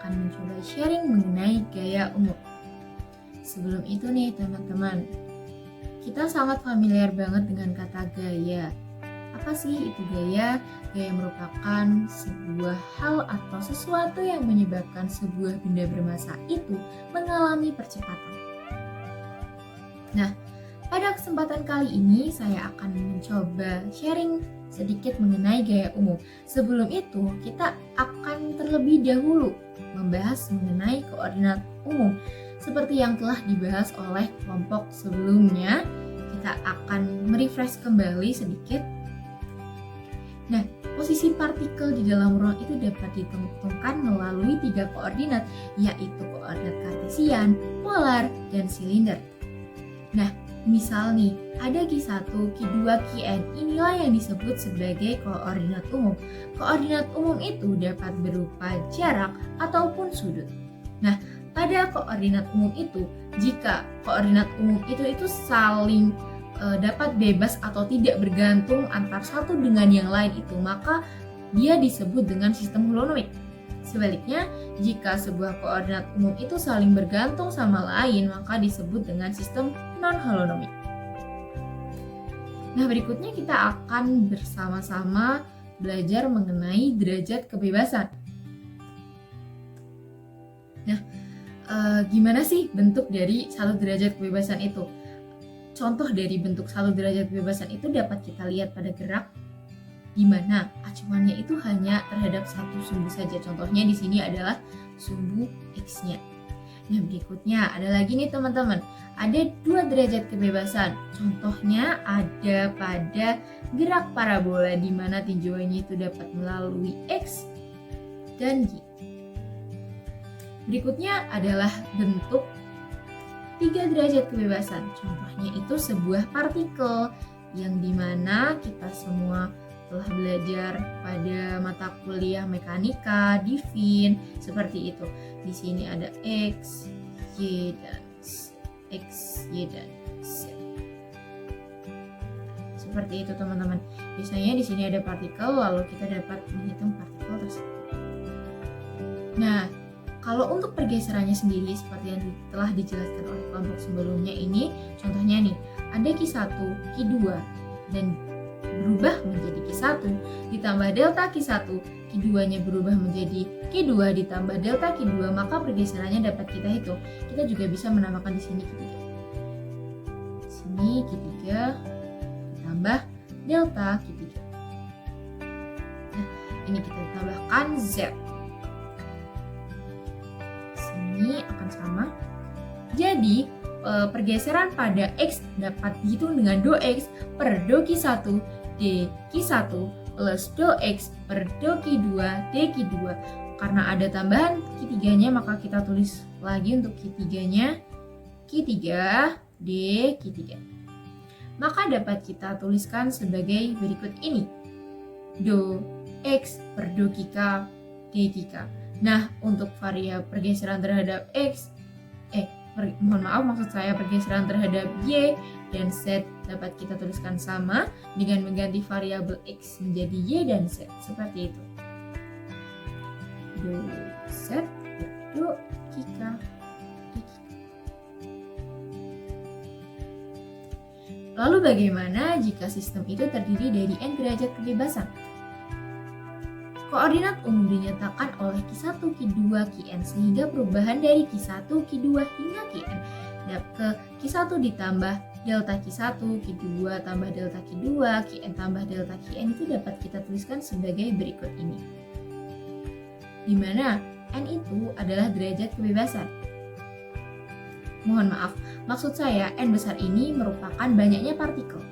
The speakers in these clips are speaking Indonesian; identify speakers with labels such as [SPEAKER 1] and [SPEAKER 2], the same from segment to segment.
[SPEAKER 1] akan mencoba sharing mengenai gaya umum. Sebelum itu nih teman-teman, kita sangat familiar banget dengan kata gaya. Apa sih itu gaya? Gaya merupakan sebuah hal atau sesuatu yang menyebabkan sebuah benda bermassa itu mengalami percepatan. Nah, pada kesempatan kali ini saya akan mencoba sharing sedikit mengenai gaya umum. Sebelum itu, kita akan terlebih dahulu membahas mengenai koordinat umum. Seperti yang telah dibahas oleh kelompok sebelumnya, kita akan merefresh kembali sedikit. Nah, posisi partikel di dalam ruang itu dapat ditentukan melalui 3 koordinat, yaitu koordinat kartesian, polar, dan silinder. Nah, misal nih, ada Q1, Q2, Qn, inilah yang disebut sebagai koordinat umum. Koordinat umum itu dapat berupa jarak ataupun sudut. Nah, pada koordinat umum itu, jika koordinat umum itu saling dapat bebas atau tidak bergantung antar satu dengan yang lain itu, maka dia disebut dengan sistem holonomik. Sebaliknya, jika sebuah koordinat umum itu saling bergantung sama lain, maka disebut dengan sistem non-holonomik. Nah, berikutnya kita akan bersama-sama belajar mengenai derajat kebebasan. Nah, gimana sih bentuk dari satu derajat kebebasan itu? Contoh dari bentuk satu derajat kebebasan itu dapat kita lihat pada gerak, di mana acuannya itu hanya terhadap satu sumbu saja. Contohnya di sini adalah sumbu X-nya. Nah, berikutnya ada lagi nih teman-teman, ada 2 derajat kebebasan. Contohnya ada pada gerak parabola, di mana tinjauannya itu dapat melalui X dan Y. Berikutnya adalah bentuk 3 derajat kebebasan. Contohnya itu sebuah partikel, yang dimana kita semua telah belajar pada mata kuliah mekanika, di FIN, seperti itu. Di sini ada X, Y, dan Z. X, Y, dan Z. Seperti itu teman-teman. Biasanya di sini ada partikel, lalu kita dapat menghitung partikel tersebut. Nah, kalau untuk pergeserannya sendiri seperti yang telah dijelaskan oleh kelompok sebelumnya ini, contohnya nih, ada Q1, Q2, dan berubah menjadi Q1, ditambah delta Q1, Q2-nya berubah menjadi Q2 ditambah delta Q2, maka pergeserannya dapat kita hitung. Kita juga bisa menambahkan di sini Q3. Di sini Q3 ditambah delta Q3. Nah, ini kita tambahkan Z. Ini akan sama. Jadi pergeseran pada X dapat dihitung dengan do X per do Q1 d Q1 plus do X per do Q2 d Q2. Karena ada tambahan Q3-nya, maka kita tulis lagi untuk Q3-nya Q3 d Q3. Maka dapat kita tuliskan sebagai berikut ini. Do X per do QK d QK. Nah, untuk variabel pergeseran terhadap X, maksud saya pergeseran terhadap Y dan Z dapat kita tuliskan sama dengan mengganti variabel X menjadi Y dan Z, seperti itu. Do Z do Kika. Lalu bagaimana jika sistem itu terdiri dari N derajat kebebasan? Koordinat umum dinyatakan oleh Q1, Q2, Qn, sehingga perubahan dari Q1, Q2 hingga Qn ke Q1 ditambah delta Q1, Q2 tambah delta Q2, Qn tambah delta Qn itu dapat kita tuliskan sebagai berikut ini. Di mana N itu adalah derajat kebebasan. Mohon maaf, maksud saya N besar ini merupakan banyaknya partikel.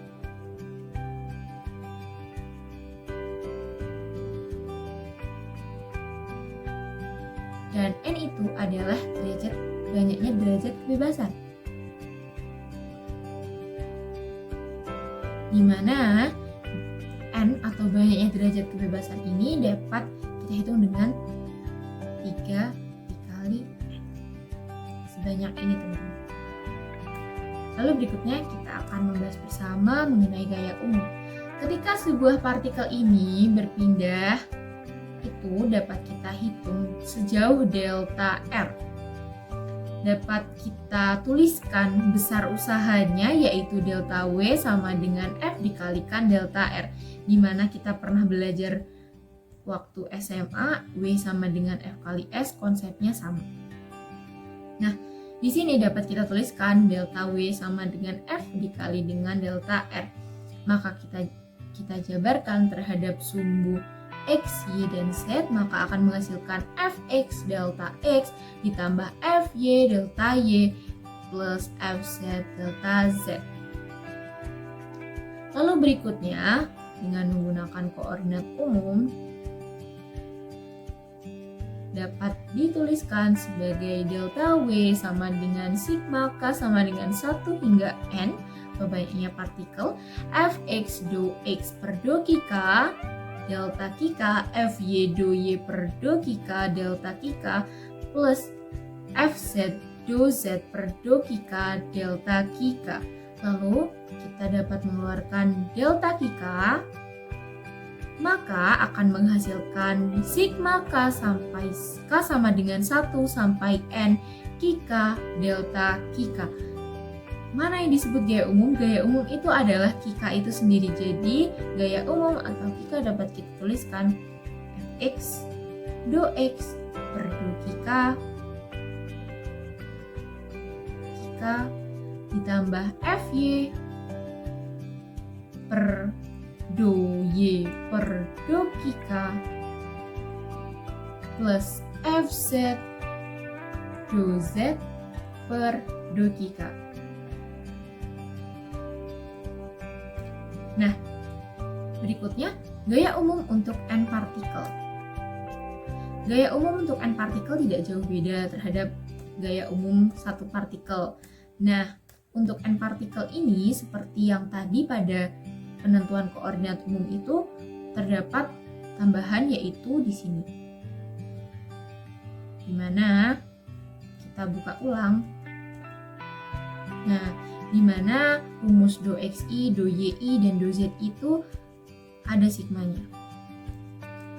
[SPEAKER 1] Dan N itu adalah banyaknya derajat kebebasan. Di mana N atau banyaknya derajat kebebasan ini dapat kita hitung dengan 3 dikali N. Sebanyak ini teman-teman. Lalu berikutnya kita akan membahas bersama mengenai gaya umum. Ketika sebuah partikel ini berpindah itu itu dapat kita hitung sejauh delta R. Dapat kita tuliskan besar usahanya yaitu delta W sama dengan F dikalikan delta R. Dimana kita pernah belajar waktu SMA, W sama dengan F kali S, konsepnya sama. Nah, di sini dapat kita tuliskan delta W sama dengan F dikali dengan delta R. Maka kita jabarkan terhadap sumbu X, Y, dan Z, maka akan menghasilkan Fx delta X ditambah Fy delta Y plus Fz delta Z. Lalu berikutnya, dengan menggunakan koordinat umum, dapat dituliskan sebagai delta W sama dengan sigma K sama dengan 1 hingga N, banyaknya partikel, Fx do X per do K, delta Kika Fy do Y per do Kika delta Kika plus Fz do Z per do Kika delta Kika. Lalu kita dapat mengeluarkan delta Kika, maka akan menghasilkan sigma K sampai K sama dengan 1 sampai N Kika delta Kika. Mana yang disebut gaya umum? Gaya umum itu adalah Kika itu sendiri. Jadi gaya umum atau Kika dapat kita tuliskan Fx do X per do Kika ditambah Fy per do Y per do Kika plus Fz do Z per do Kika. Nah, berikutnya gaya umum untuk N partikel. Gaya umum untuk N partikel tidak jauh beda terhadap gaya umum satu partikel. Nah, untuk N partikel ini seperti yang tadi pada penentuan koordinat umum itu terdapat tambahan yaitu di sini. Dimana kita buka ulang. Nah, di mana rumus do xi, do yi, dan do zi itu ada sigmanya.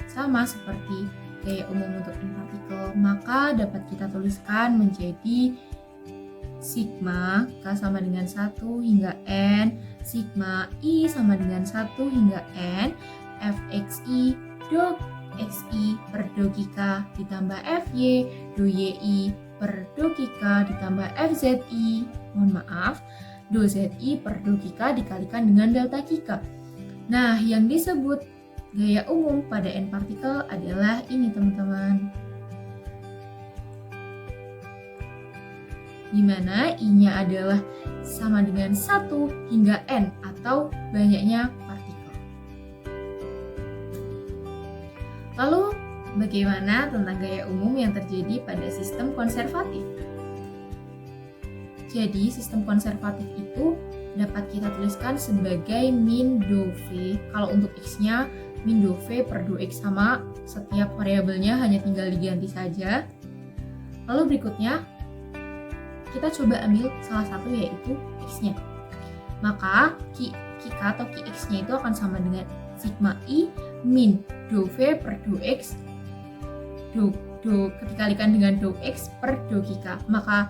[SPEAKER 1] Sama seperti gaya umum untuk N partikel, maka dapat kita tuliskan menjadi sigma K sama dengan 1 hingga N, sigma I sama dengan 1 hingga N, Fxi do xi per do Kika ditambah Fy do yi per do Kika ditambah Fzi, mohon maaf, do Zi per do Kika dikalikan dengan delta Kika. Nah, yang disebut gaya umum pada N partikel adalah ini teman-teman. Di mana I-nya adalah sama dengan 1 hingga N atau banyaknya partikel. Lalu, bagaimana tentang gaya umum yang terjadi pada sistem konservatif? Jadi, sistem konservatif itu dapat kita tuliskan sebagai min do V. Kalau untuk X-nya, min do V per do X sama, setiap variabelnya hanya tinggal diganti saja. Lalu berikutnya, kita coba ambil salah satu yaitu X-nya. Maka, Kika atau Kx-nya itu akan sama dengan sigma I min do V per do X do dikalikan dengan do X per do Kika. Maka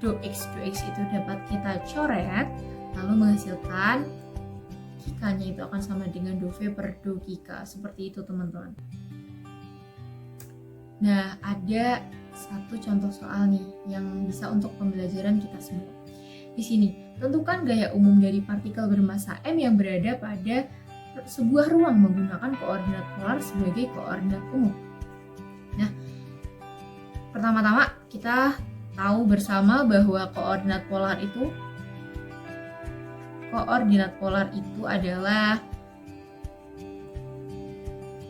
[SPEAKER 1] do X itu dapat kita coret, lalu menghasilkan Kika-nya itu akan sama dengan do V per do Kika. Seperti itu teman-teman. Nah, ada satu contoh soal nih yang bisa untuk pembelajaran kita semua. Di sini, tentukan gaya umum dari partikel bermassa M yang berada pada sebuah ruang menggunakan koordinat polar sebagai koordinat umum. Nah, pertama-tama kita tahu bersama bahwa koordinat polar itu adalah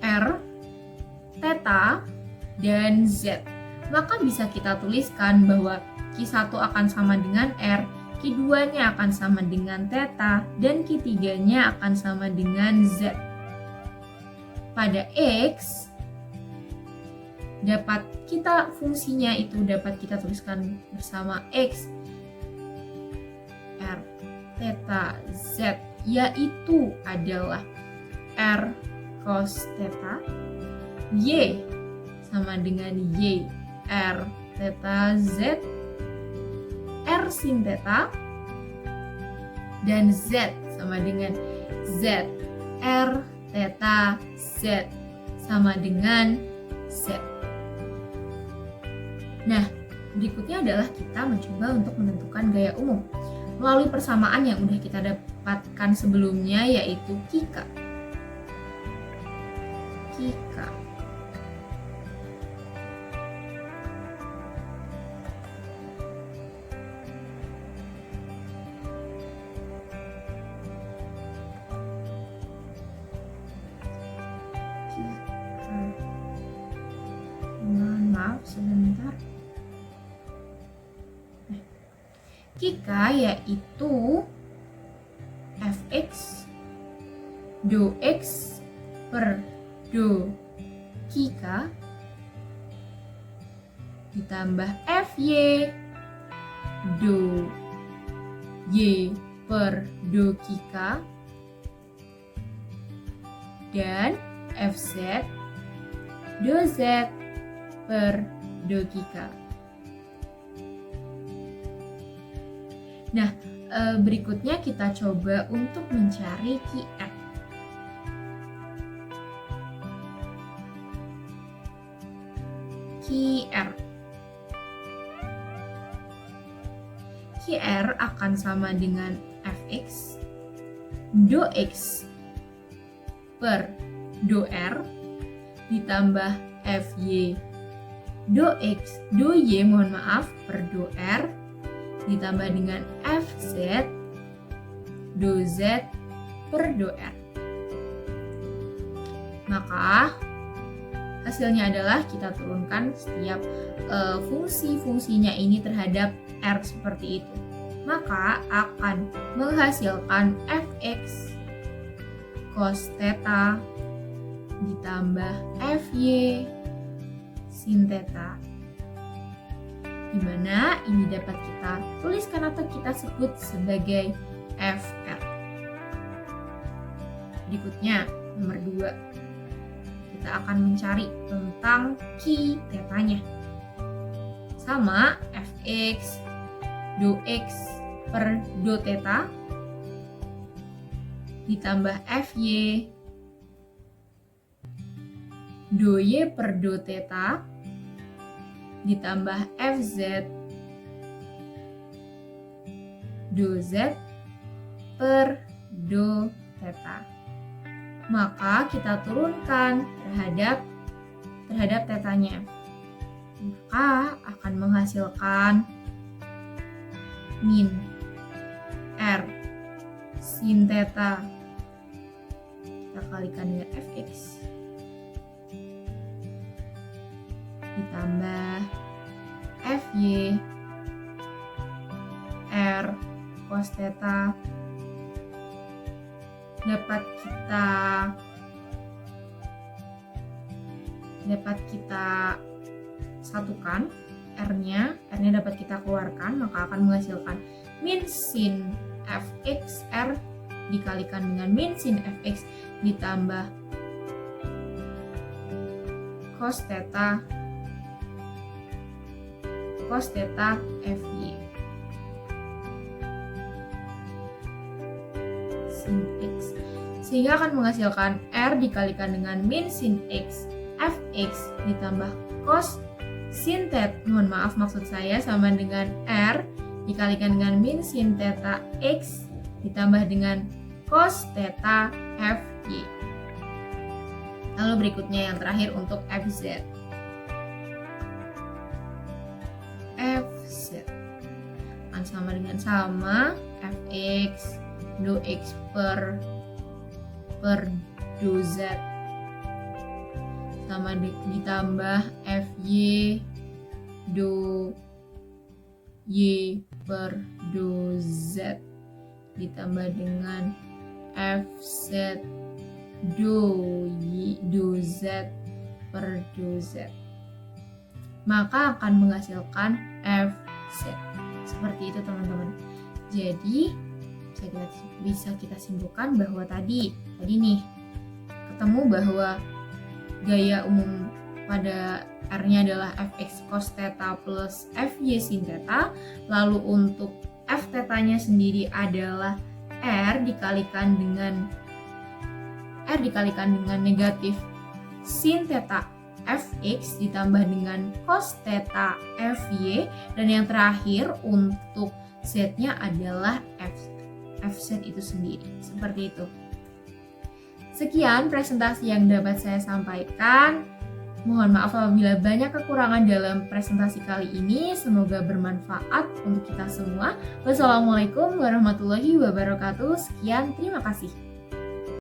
[SPEAKER 1] R, theta, dan Z. Maka bisa kita tuliskan bahwa Q1 akan sama dengan R, Q2-nya akan sama dengan theta, dan Q3-nya akan sama dengan Z. Pada X, fungsinya itu dapat kita tuliskan bersama X, R, theta, Z, yaitu adalah R cos theta Y sama dengan Y R theta Z R sin theta, dan Z sama dengan Z R theta Z sama dengan Z. Nah, berikutnya adalah kita mencoba untuk menentukan gaya umum melalui persamaan yang udah kita dapatkan sebelumnya, yaitu Kika. Maaf sebentar. Kika yaitu fx do x per do Kika ditambah fy do y per do Kika dan fz do z per do Kika. Nah, berikutnya kita coba untuk mencari Qr. Qr akan sama dengan fx do x per do r ditambah fy do x do y per do r ditambah dengan fz do z per do r. Maka hasilnya adalah kita turunkan setiap fungsi-fungsinya ini terhadap r seperti itu. Maka akan menghasilkan fx cos theta ditambah fy sin theta, di mana ini dapat kita tuliskan atau kita sebut sebagai fr. Berikutnya nomor 2, kita akan mencari tentang Q tetanya. Sama fx do x per do theta ditambah fy do y per do theta ditambah fz do z per do theta. Maka kita turunkan terhadap tetanya. Maka akan menghasilkan min r sin theta kita kalikan dengan fx ditambah fy r cos theta dapat kita satukan r-nya dapat kita keluarkan, maka akan menghasilkan min sin fx r dikalikan dengan min sin fx ditambah cos theta fy sin x, sehingga akan menghasilkan r dikalikan dengan min sin x fx ditambah cos sin theta, maksud saya sama dengan r dikalikan dengan min sin theta x ditambah dengan cos theta fy. Lalu berikutnya yang terakhir untuk fz. Akan sama dengan fx do x per do z sama ditambah fy do y per do z ditambah dengan fz do z per do z, maka akan menghasilkan fz. Seperti itu teman-teman. Jadi bisa kita simpulkan bahwa tadi nih ketemu bahwa gaya umum pada R-nya adalah fx cos theta plus fy sin theta. Lalu untuk f theta-nya sendiri adalah R dikalikan dengan negatif sin theta fx ditambah dengan cos theta fy, dan yang terakhir untuk z-nya adalah fz itu sendiri. Seperti itu. Sekian presentasi yang dapat saya sampaikan. Mohon maaf apabila banyak kekurangan dalam presentasi kali ini. Semoga bermanfaat untuk kita semua. Wassalamualaikum warahmatullahi wabarakatuh. Sekian, terima kasih.